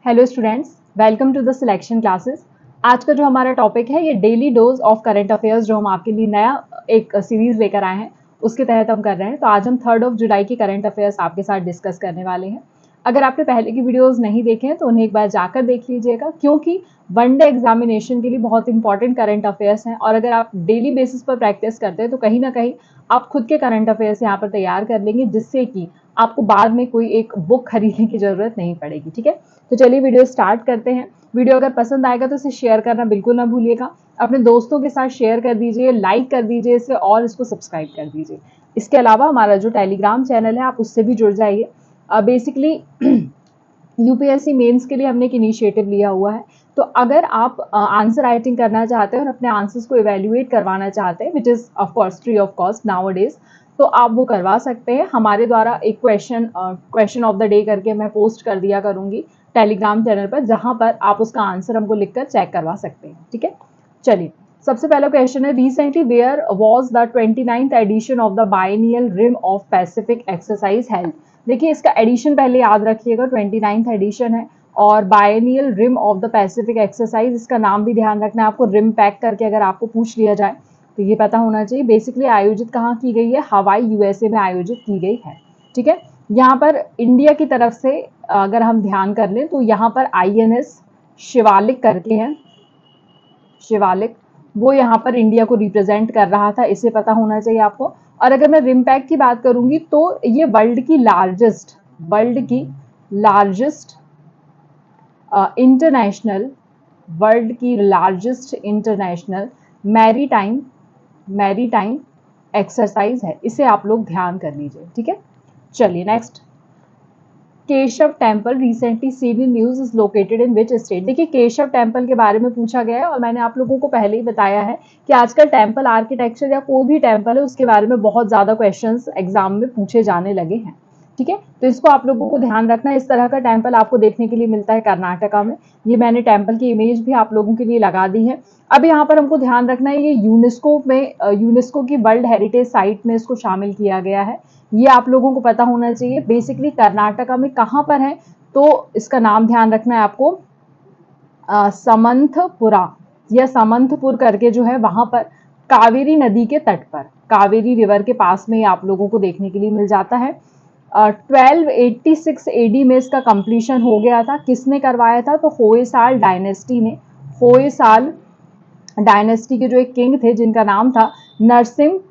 Hello students, welcome to the selection classes. आज का जो हमारा टॉपिक है ये daily dose of current affairs, जो हम आपके लिए नया एक सीरीज लेकर आए हैं उसके तहत हम कर रहे हैं। तो आज हम 3 जुलाई की करंट अफेयर्स आपके साथ डिस्कस करने वाले हैं। अगर आपने पहले की वीडियोस नहीं देखे हैं तो उन्हें एक बार जाकर देख लीजिएगा, क्योंकि वनडे एग्जामिनेशन के लिए बहुत इंपॉर्टेंट करंट अफेयर्स हैं और अगर आप डेली बेसिस पर प्रैक्टिस करते हैं तो कहीं ना कहीं आप खुद के करंट अफेयर्स यहाँ पर तैयार कर लेंगे, जिससे कि आपको बाद में कोई एक बुक खरीदने की जरूरत नहीं पड़ेगी। ठीक है, तो चलिए वीडियो स्टार्ट करते हैं। वीडियो अगर पसंद आएगा तो इसे शेयर करना बिल्कुल ना भूलिएगा, अपने दोस्तों के साथ शेयर कर दीजिए, लाइक कर दीजिए इसे और इसको सब्सक्राइब कर दीजिए। इसके अलावा हमारा जो टेलीग्राम चैनल है आप उससे भी जुड़ जाइए। बेसिकली यूपीएससी मेंस के लिए हमने एक इनिशिएटिव लिया हुआ है, तो अगर आप आंसर राइटिंग करना चाहते हैं और अपने आंसर्स को इवेल्युएट करवाना चाहते हैं, which is of course free of cost now days, तो आप वो करवा सकते हैं। हमारे द्वारा एक क्वेश्चन ऑफ द डे करके मैं पोस्ट कर दिया करूंगी टेलीग्राम चैनल पर, जहां पर आप उसका आंसर हमको लिखकर चेक करवा सकते हैं। ठीक है, चलिए सबसे पहला क्वेश्चन है, recently there was the 29th edition of the biennial Rim of Pacific exercise held. देखिए इसका एडिशन पहले याद रखिएगा, 29th एडिशन है और biennial Rim of the Pacific exercise, इसका नाम भी ध्यान रखना है आपको। रिम पैक करके अगर आपको पूछ लिया जाए तो ये पता होना चाहिए। बेसिकली आयोजित कहाँ की गई है? हवाई, यूएसए में आयोजित की गई है। ठीक है, यहाँ पर इंडिया की तरफ से अगर हम ध्यान कर लें तो यहाँ पर आईएनएस शिवालिक करके है, शिवालिक, वो यहाँ पर इंडिया को रिप्रेजेंट कर रहा था, इसे पता होना चाहिए आपको। और अगर मैं रिमपैक की बात करूंगी तो ये वर्ल्ड की लार्जेस्ट इंटरनेशनल मैरीटाइम एक्सरसाइज है, इसे आप लोग ध्यान कर लीजिए। ठीक है, चलिए next, Keshav temple recently seen in news is located in which state. देखिए केशव टेम्पल के बारे में पूछा गया है और मैंने आप लोगों को पहले ही बताया है कि आजकल टेम्पल आर्किटेक्चर या कोई भी टेम्पल है उसके बारे में बहुत ज्यादा क्वेश्चंस एग्जाम में पूछे जाने लगे हैं। ठीक है, तो इसको आप लोगों को ध्यान रखना है। इस तरह का टेम्पल आपको देखने के लिए मिलता है कर्नाटका में। ये मैंने टेम्पल की इमेज भी आप लोगों के लिए लगा दी है। अब यहाँ पर हमको ध्यान रखना है, ये यूनेस्को की वर्ल्ड हेरिटेज साइट में इसको शामिल किया गया है, ये आप लोगों को पता होना चाहिए। बेसिकली कर्नाटका में कहाँ पर है तो इसका नाम ध्यान रखना है आपको, समंथपुरा या समंथपुर करके जो है वहां पर कावेरी नदी के तट पर, कावेरी रिवर के पास में आप लोगों को देखने के लिए मिल जाता है। 1286 एडी में इसका कंप्लीशन हो गया था। किसने करवाया था? तो होयसाल डायनेस्टी ने। होयसाल डायनेस्टी के जो एक किंग थे जिनका नाम था नरसिम्हा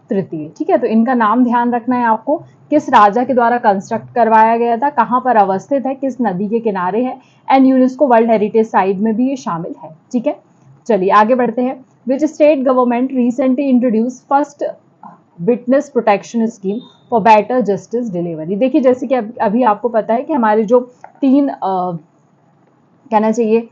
तृतीय। ठीक है, तो इनका नाम ध्यान रखना है आपको। किस राजा के द्वारा कंस्ट्रक्ट करवाया गया था, कहां पर अवस्थित है, किस नदी के किनारे है, and UNESCO world heritage site में भी ये शामिल है। ठीक है, चलिए आगे बढ़ते हैं। Which state government recently introduce first witness protection scheme for better justice delivery. देखिए जैसे कि अभी आपको पता है कि हमारे जो तीन कहना चाहिए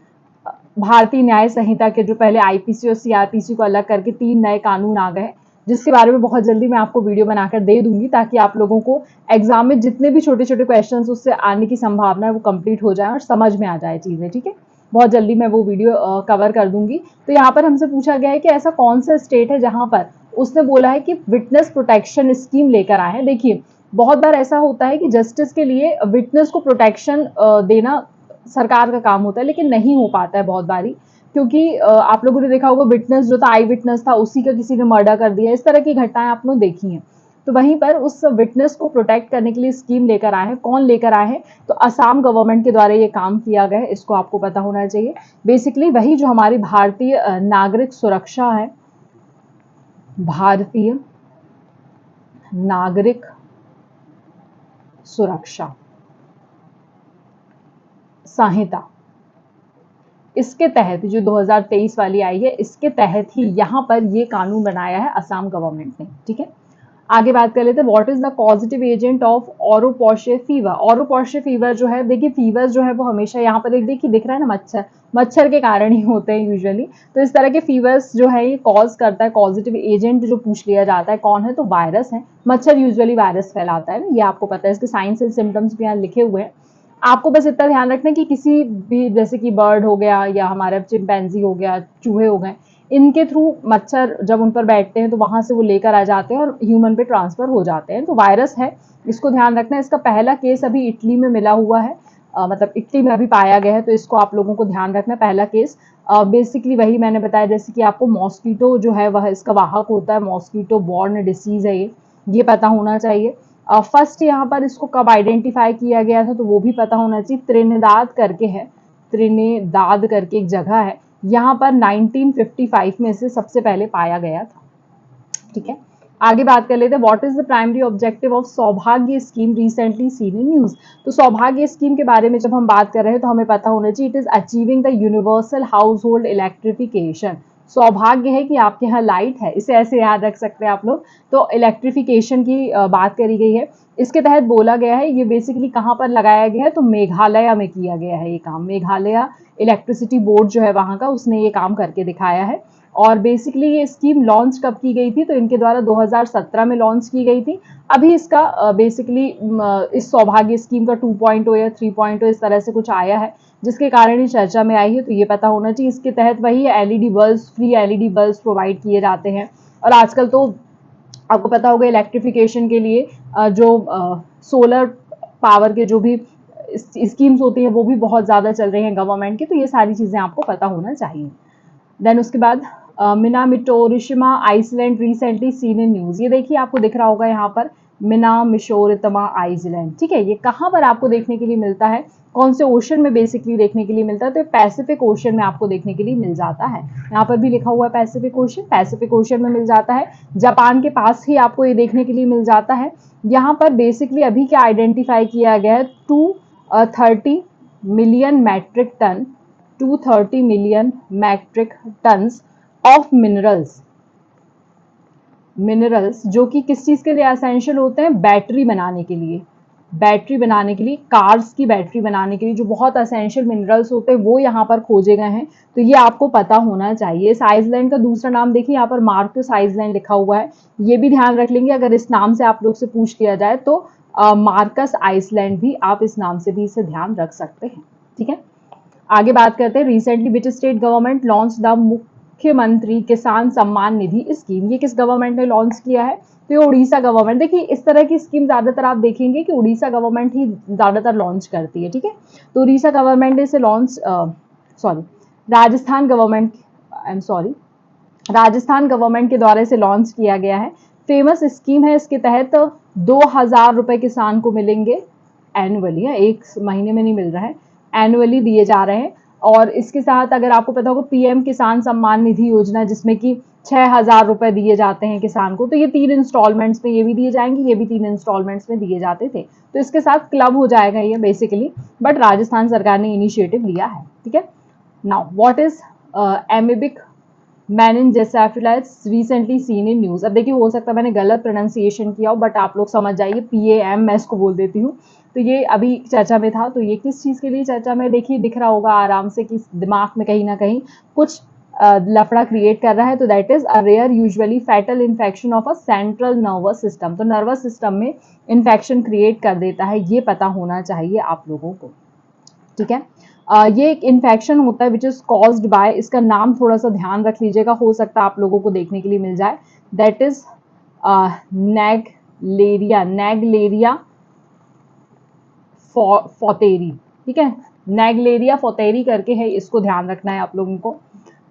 भारतीय न्याय संहिता के जो पहले आईपीसी और सीआरपीसी को अलग करके 3 नए कानून आ गए, जिसके बारे में बहुत जल्दी मैं आपको वीडियो बनाकर दे दूंगी, ताकि आप लोगों को एग्जाम में जितने भी छोटे छोटे क्वेश्चंस उससे आने की संभावना है वो कंप्लीट हो जाए और समझ में आ जाए चीजें। ठीक है, बहुत जल्दी मैं वो वीडियो कवर कर दूंगी। तो यहाँ पर हमसे पूछा गया है कि ऐसा कौन सा स्टेट है जहां पर उसने बोला है कि विटनेस प्रोटेक्शन स्कीम लेकर आए हैं। देखिए बहुत बार ऐसा होता है कि जस्टिस के लिए विटनेस को प्रोटेक्शन देना सरकार का काम होता है, लेकिन नहीं हो पाता है बहुत बारी, क्योंकि आप लोगों ने देखा होगा विटनेस जो था, आई विटनेस था, उसी का किसी ने मर्डर कर दिया, इस तरह की घटनाएं आप लोग देखी हैं। तो वहीं पर उस विटनेस को प्रोटेक्ट करने के लिए स्कीम लेकर आए हैं। कौन लेकर आए हैं? तो असम गवर्नमेंट के द्वारा ये काम किया गया है, इसको आपको पता होना चाहिए। बेसिकली वही जो हमारी भारतीय नागरिक सुरक्षा है, भारतीय नागरिक सुरक्षा संहिता, इसके तहत जो 2023 वाली आई है, इसके तहत ही यहाँ पर ये कानून बनाया है असम गवर्नमेंट ने। ठीक है, आगे बात कर लेते हैं। What is the positive agent of Oropouche fever. Oropouche fever जो है, देखिए फीवर जो है वो हमेशा यहाँ पर देखिए दिख रहा है ना, मच्छर के कारण ही होते हैं यूजुअली। तो इस तरह के फीवर्स जो है ये कॉज करता है, पॉजिटिव एजेंट जो पूछ लिया जाता है कौन है, तो वायरस है। मच्छर यूजुअली वायरस फैलाता है, ये आपको पता है। इसके साइंस एंड सिम्टम्स भी यहाँ लिखे हुए हैं। आपको बस इतना ध्यान रखना कि किसी भी, जैसे कि बर्ड हो गया या हमारा चिंपैंजी हो गया, चूहे हो गए, इनके थ्रू मच्छर जब उन पर बैठते हैं तो वहां से वो लेकर आ जाते हैं और ह्यूमन पे ट्रांसफर हो जाते हैं। तो वायरस है, इसको ध्यान रखना है। इसका पहला केस अभी इटली में मिला हुआ है, मतलब इटली में अभी पाया गया है, तो इसको आप लोगों को ध्यान रखना है। पहला केस बेसिकली वही मैंने बताया, जैसे कि आपको मॉस्किटो जो है वह इसका वाहक होता है, मॉस्किटो बॉर्न डिसीज है ये पता होना चाहिए। फर्स्ट यहाँ पर इसको कब आइडेंटिफाई किया गया था तो वो भी पता होना चाहिए। त्रिनिदाद करके है, त्रिनिदाद करके एक जगह है, यहाँ पर 1955 में इसे सबसे पहले पाया गया था। ठीक है, आगे बात कर लेते हैं। What is the primary objective of Saubhagya scheme recently seen in news. तो सौभाग्य स्कीम के बारे में जब हम बात कर रहे हैं तो हमें पता होना चाहिए, it is achieving the universal house hold electrification. सौभाग्य है कि आपके यहाँ लाइट है, इसे ऐसे याद रख सकते हैं आप लोग। तो इलेक्ट्रिफिकेशन की बात करी गई है, इसके तहत बोला गया है। ये बेसिकली कहाँ पर लगाया गया है तो मेघालय में किया गया है ये काम। मेघालय इलेक्ट्रिसिटी बोर्ड जो है वहाँ का, उसने ये काम करके दिखाया है। और बेसिकली ये स्कीम लॉन्च कब की गई थी तो इनके द्वारा 2017 में लॉन्च की गई थी। अभी इसका बेसिकली इस सौभाग्य स्कीम का 2.0 या 3.0 इस तरह से कुछ आया है, जिसके कारण ये चर्चा में आई है। तो ये पता होना चाहिए। इसके तहत वही LED bulb, free LED bulb provide किए जाते हैं। और आजकल तो आपको पता होगा इलेक्ट्रिफिकेशन के लिए जो सोलर पावर के जो भी स्कीम्स होती हैं वो भी बहुत ज़्यादा चल रही हैं गवर्नमेंट की। तो ये सारी चीज़ें आपको पता होना चाहिए। देन उसके बाद Minamitorishima island recently seen in news. ये देखिए आपको दिख रहा होगा यहाँ पर मिनामिशोरितमा आइसलैंड। ठीक है, ये कहाँ पर आपको देखने के लिए मिलता है, कौन से ओशन में बेसिकली देखने के लिए मिलता है तो पैसिफिक ओशन में आपको देखने के लिए मिल जाता है। यहाँ पर भी लिखा हुआ है पैसिफिक ओशन, पैसिफिक ओशन में मिल जाता है। जापान के पास ही आपको ये देखने के लिए मिल जाता है। यहाँ पर बेसिकली अभी क्या आइडेंटिफाई किया गया है, 230 million metric ton 230 million metric tons of minerals जो कि किस चीज के लिए एसेंशियल होते हैं, बैटरी बनाने के लिए। बैटरी बनाने के लिए, कार्स की बैटरी बनाने के लिए जो बहुत एसेंशियल मिनरल्स होते हैं वो यहाँ पर खोजे गए हैं। तो ये आपको पता होना चाहिए। इस आइसलैंड का दूसरा नाम देखिए, यहाँ पर मार्कस आइसलैंड लिखा हुआ है। ये भी ध्यान रख लेंगे, अगर इस नाम से आप लोग से पूछ लिया जाए तो मार्कस आइसलैंड भी, आप इस नाम से भी इसे ध्यान रख सकते हैं। ठीक है, आगे बात करते हैं। Recently which state government launch the मुख्यमंत्री किसान सम्मान निधि स्कीम। ये किस गवर्नमेंट ने लॉन्च किया है तो ये उड़ीसा गवर्नमेंट। देखिए इस तरह की स्कीम ज्यादातर आप देखेंगे कि उड़ीसा गवर्नमेंट ही ज्यादातर लॉन्च करती है। ठीक है, तो उड़ीसा गवर्नमेंट ने इसे launch, sorry Rajasthan government, I am sorry, Rajasthan government के द्वारा इसे लॉन्च किया गया है। फेमस स्कीम है, इसके तहत 2000 रुपए किसान को मिलेंगे एनुअली, एक महीने में नहीं मिल रहा है, एनुअली दिए जा रहे हैं। और इसके साथ अगर आपको पता होगा पीएम किसान सम्मान निधि योजना, जिसमें कि 6000 रुपए दिए जाते हैं किसान को, तो ये 3 इंस्टॉलमेंट्स में ये भी दिए जाएंगे, ये भी 3 इंस्टॉलमेंट्स में दिए जाते थे। तो इसके साथ क्लब हो जाएगा ये बेसिकली, बट राजस्थान सरकार ने इनिशिएटिव लिया है। ठीक है, now what is amoebic meningoencephalitis recently seen in news. अब देखिए हो सकता है मैंने गलत प्रोनाउंसिएशन किया हो, बट आप लोग समझ जाइए, PAM मैं इसको बोल देती हूँ। तो ये अभी चर्चा में था। तो ये किस चीज के लिए चर्चा में, देखिए दिख रहा होगा आराम से कि दिमाग में कहीं ना कहीं कुछ लफड़ा क्रिएट कर रहा है। तो that is a rare usually fatal infection of a central nervous system. तो नर्वस सिस्टम में इन्फेक्शन क्रिएट कर देता है, ये पता होना चाहिए आप लोगों को। ठीक है, ये एक इन्फेक्शन होता है विच इज कॉज्ड बाय, इसका नाम थोड़ा सा ध्यान रख लीजिएगा, हो सकता है आप लोगों को देखने के लिए मिल जाए। That is Naegleria, Naegleria fowleri. ठीक है, नेगलेरिया फोतेरी करके है, इसको ध्यान रखना है आप लोगों को।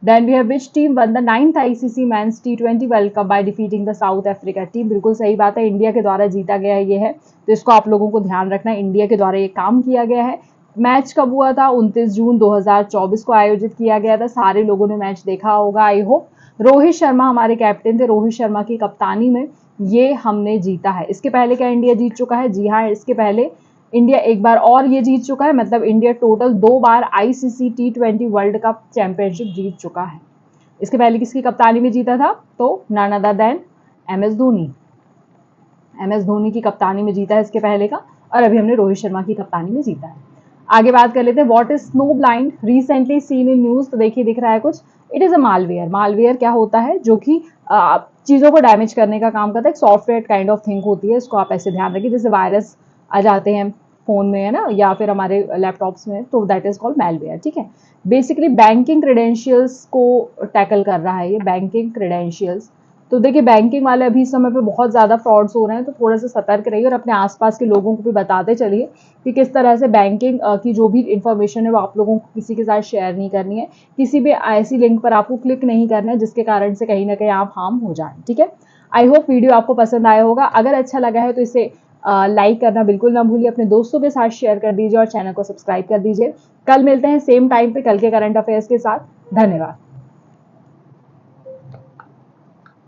Then we have which team won the 9th ICC men's T20 world Cup by defeating the South Africa team. बिल्कुल सही बात है, इंडिया के द्वारा जीता गया ये है। तो इसको आप लोगों को ध्यान रखना है, इंडिया के द्वारा ये काम किया गया है। मैच कब हुआ था, 29 जून 2024 को आयोजित किया गया था। सारे लोगों ने मैच देखा होगा आई होप। रोहित शर्मा हमारे कैप्टन थे, रोहित शर्मा की कप्तानी में ये हमने जीता है। इसके पहले क्या इंडिया जीत चुका है, जी हाँ, इसके पहले इंडिया एक बार और ये जीत चुका है। मतलब इंडिया टोटल 2 बार ICC T20 world cup championship जीत चुका है। इसके पहले किसकी कप्तानी में जीता था तो none other than MS Dhoni. MS Dhoni की कप्तानी में जीता है इसके पहले का, और अभी हमने रोहित शर्मा की कप्तानी में जीता है। आगे बात कर लेते हैं। What is snow blind recently seen in news. तो देखिए दिख रहा है कुछ, it is a malware. Malware क्या होता है, जो कि चीजों को डैमेज करने का काम करता है, एक सॉफ्टवेयर काइंड ऑफ थिंग होती है। इसको आप ऐसे ध्यान रखिए, जैसे वायरस आ जाते हैं फोन में है ना, या फिर हमारे लैपटॉप्स में, तो दैट इज कॉल्ड मैलवेयर। ठीक है, बेसिकली बैंकिंग क्रेडेंशियल्स को टैकल कर रहा है ये, बैंकिंग क्रेडेंशियल्स तो देखिए बैंकिंग वाले अभी इस समय पे बहुत ज़्यादा फ्रॉड्स हो रहे हैं, तो थोड़ा सा सतर्क रहिए और अपने आसपास के लोगों को भी बताते चलिए कि किस तरह से बैंकिंग की जो भी इन्फॉर्मेशन है वो आप लोगों को किसी के साथ शेयर नहीं करनी है, किसी भी ऐसी लिंक पर आपको क्लिक नहीं करना है जिसके कारण से कहीं ना कहीं आप हार्म हो जाए। ठीक है, आई होप वीडियो आपको पसंद आया होगा। अगर अच्छा लगा है तो इसे लाइक करना बिल्कुल ना भूलिए, अपने दोस्तों के साथ शेयर कर दीजिए और चैनल को सब्सक्राइब कर दीजिए। कल मिलते हैं सेम टाइम पे कल के करंट अफेयर्स के साथ। धन्यवाद।